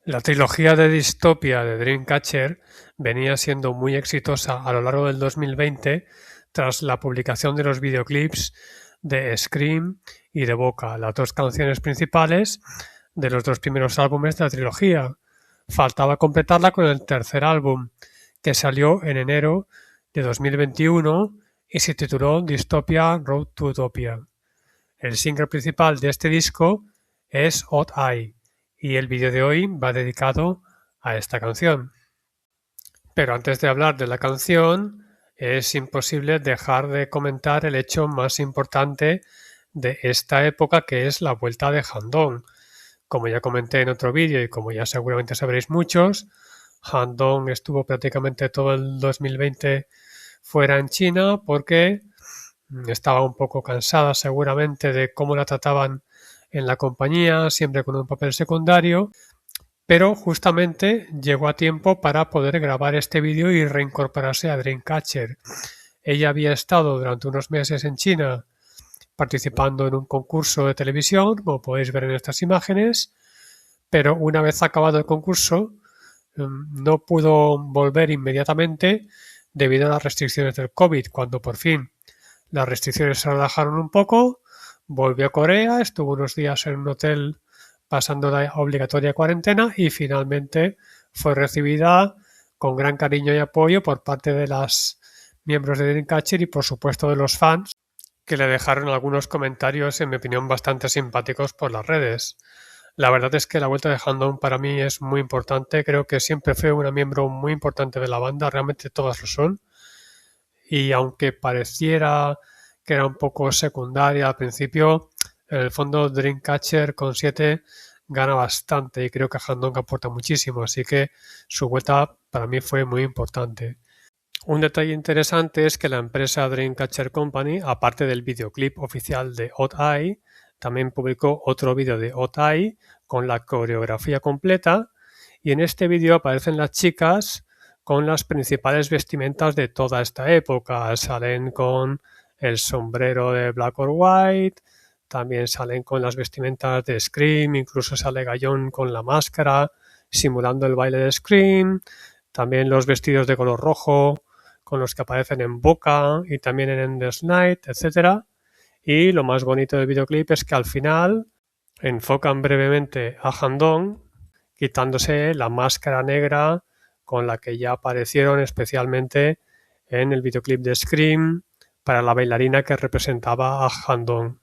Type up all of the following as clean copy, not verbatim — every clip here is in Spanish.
La trilogía de distopia de Dreamcatcher venía siendo muy exitosa a lo largo del 2020 tras la publicación de los videoclips de Scream y de Boca, las dos canciones principales de los dos primeros álbumes de la trilogía. Faltaba completarla con el tercer álbum, que salió en enero de 2021 y se tituló Dystopia Road to Utopia. El single principal de este disco es Odd Eye y el vídeo de hoy va dedicado a esta canción. Pero antes de hablar de la canción, es imposible dejar de comentar el hecho más importante de esta época, que es la vuelta de Han-Dong. Como ya comenté en otro vídeo y como ya seguramente sabréis muchos, Han-Dong estuvo prácticamente todo el 2020 fuera en China porque estaba un poco cansada seguramente de cómo la trataban en la compañía, siempre con un papel secundario, pero justamente llegó a tiempo para poder grabar este vídeo y reincorporarse a Dreamcatcher. Ella había estado durante unos meses en China participando en un concurso de televisión, como podéis ver en estas imágenes, pero una vez acabado el concurso no pudo volver inmediatamente debido a las restricciones del COVID. Cuando por fin las restricciones se relajaron un poco, volvió a Corea, estuvo unos días en un hotel pasando la obligatoria cuarentena y finalmente fue recibida con gran cariño y apoyo por parte de los miembros de Dreamcatcher y por supuesto de los fans, que le dejaron algunos comentarios, en mi opinión, bastante simpáticos por las redes. La verdad es que la vuelta de Han-Dong para mí es muy importante, creo que siempre fue una miembro muy importante de la banda, realmente todas lo son, y aunque pareciera que era un poco secundaria al principio, en el fondo Dreamcatcher con 7 gana bastante y creo que Han-Dong aporta muchísimo, así que su vuelta para mí fue muy importante. Un detalle interesante es que la empresa Dreamcatcher Company, aparte del videoclip oficial de Odd Eye, también publicó otro vídeo de Odd Eye con la coreografía completa y en este vídeo aparecen las chicas con las principales vestimentas de toda esta época. Salen con el sombrero de Black or White, también salen con las vestimentas de Scream, incluso sale Gallón con la máscara simulando el baile de Scream, también los vestidos de color rojo con los que aparecen en Boca y también en Endless Night, etc. Y lo más bonito del videoclip es que al final enfocan brevemente a Han-Dong quitándose la máscara negra con la que ya aparecieron especialmente en el videoclip de Scream para la bailarina que representaba a Han-Dong.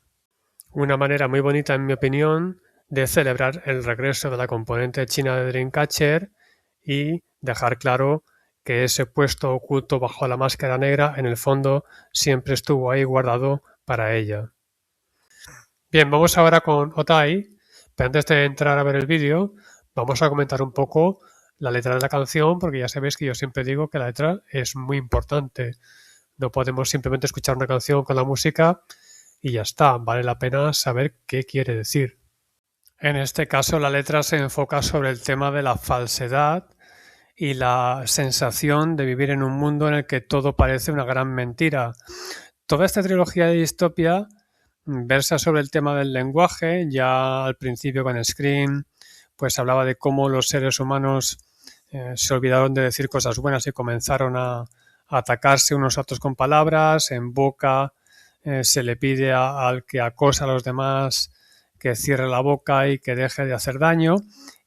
Una manera muy bonita, en mi opinión, de celebrar el regreso de la componente china de Dreamcatcher y dejar claro que ese puesto oculto bajo la máscara negra en el fondo siempre estuvo ahí guardado para ella. Bien, vamos ahora con Odd Eye, pero antes de entrar a ver el vídeo, vamos a comentar un poco la letra de la canción, porque ya sabéis que yo siempre digo que la letra es muy importante. No podemos simplemente escuchar una canción con la música y ya está, vale la pena saber qué quiere decir. En este caso, la letra se enfoca sobre el tema de la falsedad y la sensación de vivir en un mundo en el que todo parece una gran mentira. Toda esta trilogía de distopia versa sobre el tema del lenguaje. Ya al principio con Scream pues hablaba de cómo los seres humanos se olvidaron de decir cosas buenas y comenzaron a atacarse unos a otros con palabras. En Boca se le pide al que acosa a los demás que cierre la boca y que deje de hacer daño.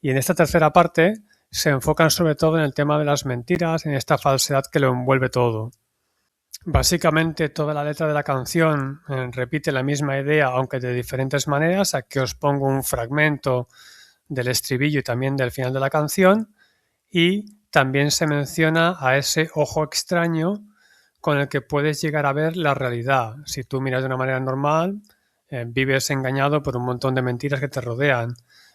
Y en esta tercera parte se enfocan sobre todo en el tema de las mentiras, en esta falsedad que lo envuelve todo. Básicamente toda la letra de la canción repite la misma idea, aunque de diferentes maneras. Aquí os pongo un fragmento del estribillo y también del final de la canción, y también se menciona a ese ojo extraño con el que puedes llegar a ver la realidad. Si tú miras de una manera normal, vives engañado por un montón de mentiras que te rodean,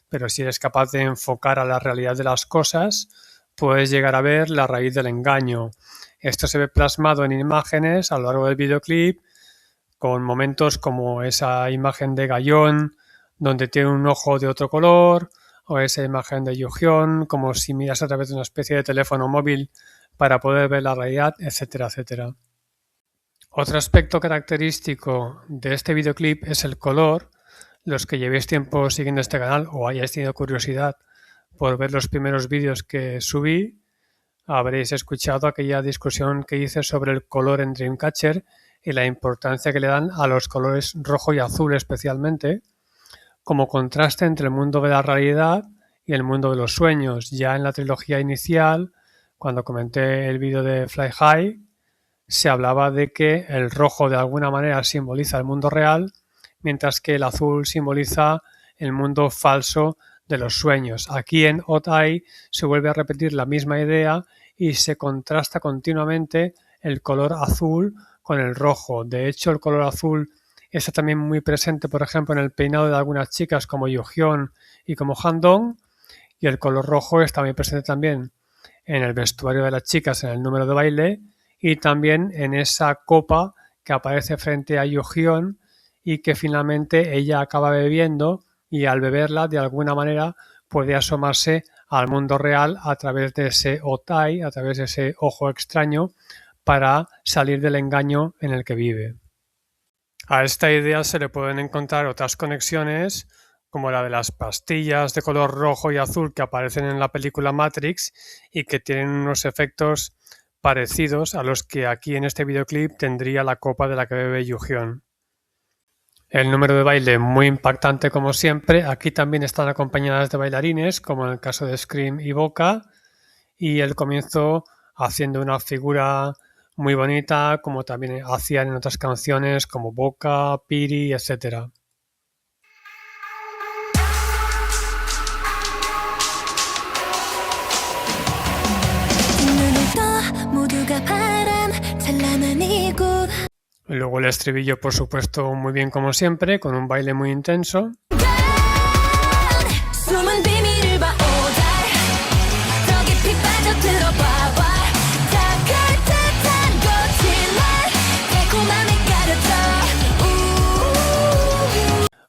pero si eres capaz de enfocar a la realidad de las cosas, puedes llegar a ver la raíz del engaño. Esto se ve plasmado en imágenes a lo largo del videoclip, con momentos como esa imagen de Gallón, donde tiene un ojo de otro color, o esa imagen de Yoo-hyun, como si miras a través de una especie de teléfono móvil para poder ver la realidad, etcétera, etcétera. Otro aspecto característico de este videoclip es el color. Los que llevéis tiempo siguiendo este canal o hayáis tenido curiosidad por ver los primeros vídeos que subí, habréis escuchado aquella discusión que hice sobre el color en Dreamcatcher y la importancia que le dan a los colores rojo y azul especialmente, como contraste entre el mundo de la realidad y el mundo de los sueños. Ya en la trilogía inicial, cuando comenté el vídeo de Fly High, se hablaba de que el rojo de alguna manera simboliza el mundo real, mientras que el azul simboliza el mundo falso de los sueños. Aquí en Otai se vuelve a repetir la misma idea y se contrasta continuamente el color azul con el rojo. De hecho, el color azul está también muy presente, por ejemplo, en el peinado de algunas chicas como Yoo-hyun y como Han-dong, y el color rojo está muy presente también en el vestuario de las chicas, en el número de baile, y también en esa copa que aparece frente a Yoo-hyun y que finalmente ella acaba bebiendo, y al beberla de alguna manera puede asomarse al mundo real a través de ese otai, a través de ese ojo extraño, para salir del engaño en el que vive. A esta idea se le pueden encontrar otras conexiones, como la de las pastillas de color rojo y azul que aparecen en la película Matrix y que tienen unos efectos parecidos a los que aquí en este videoclip tendría la copa de la que bebe Yoo-hyun. El número de baile muy impactante como siempre. Aquí también están acompañadas de bailarines, como en el caso de Scream y Boca, y el comienzo haciendo una figura muy bonita, como también hacían en otras canciones como Boca, Piri, etc. Luego el estribillo, por supuesto, muy bien como siempre, con un baile muy intenso.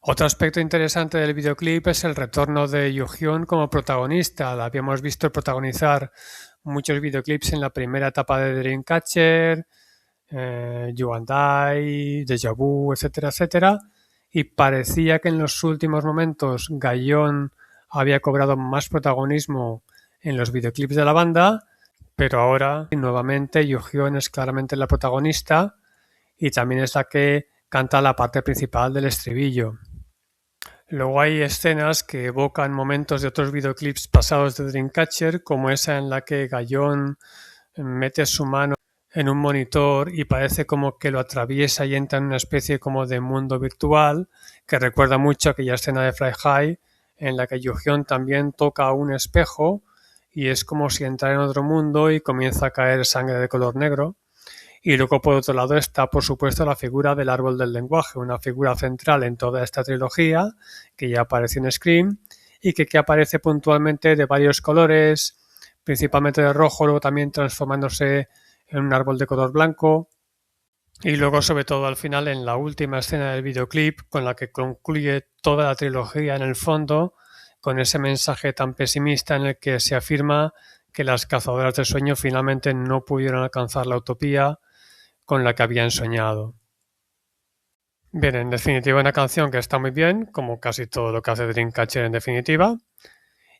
Otro aspecto interesante del videoclip es el retorno de Yoo-hyun como protagonista. La habíamos visto protagonizar muchos videoclips en la primera etapa de Dreamcatcher, You and I, Deja Vu, etcétera, etcétera, y parecía que en los últimos momentos Gayeon había cobrado más protagonismo en los videoclips de la banda, pero ahora nuevamente Yoo-hyun es claramente la protagonista y también es la que canta la parte principal del estribillo. Luego hay escenas que evocan momentos de otros videoclips pasados de Dreamcatcher, como esa en la que Gayeon mete su mano en un monitor y parece como que lo atraviesa y entra en una especie como de mundo virtual, que recuerda mucho a aquella escena de Fly High en la que Yoo-hyun también toca un espejo y es como si entrara en otro mundo y comienza a caer sangre de color negro. Y luego por otro lado está por supuesto la figura del árbol del lenguaje, una figura central en toda esta trilogía que ya apareció en Scream y que aparece puntualmente de varios colores, principalmente de rojo, luego también transformándose en un árbol de color blanco y luego sobre todo al final en la última escena del videoclip con la que concluye toda la trilogía en el fondo, con ese mensaje tan pesimista en el que se afirma que las cazadoras del sueño finalmente no pudieron alcanzar la utopía con la que habían soñado. Bien, en definitiva una canción que está muy bien, como casi todo lo que hace Dreamcatcher en definitiva.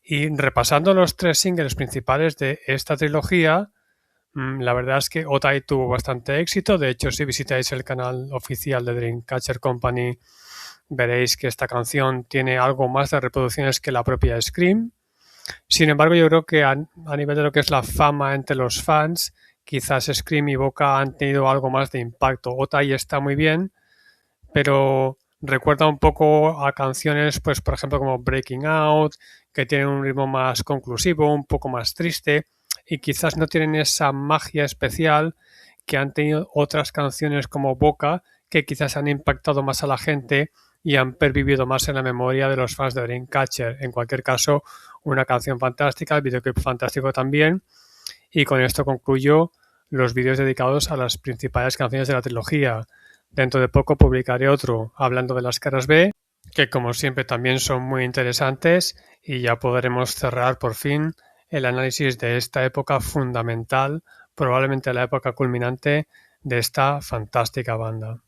Y repasando los 3 singles principales de esta trilogía, la verdad es que Otai tuvo bastante éxito. De hecho, si visitáis el canal oficial de Dreamcatcher Company, veréis que esta canción tiene algo más de reproducciones que la propia Scream. Sin embargo, yo creo que a nivel de lo que es la fama entre los fans, quizás Scream y Boca han tenido algo más de impacto. Otai está muy bien, pero recuerda un poco a canciones, pues por ejemplo como Breaking Out, que tienen un ritmo más conclusivo, un poco más triste, y quizás no tienen esa magia especial que han tenido otras canciones como Boca, que quizás han impactado más a la gente y han pervivido más en la memoria de los fans de Dreamcatcher. En cualquier caso, una canción fantástica, el videoclip fantástico también, y con esto concluyo los vídeos dedicados a las principales canciones de la trilogía. Dentro de poco publicaré otro hablando de las caras B, que como siempre también son muy interesantes, y ya podremos cerrar por fin el análisis de esta época fundamental, probablemente la época culminante de esta fantástica banda.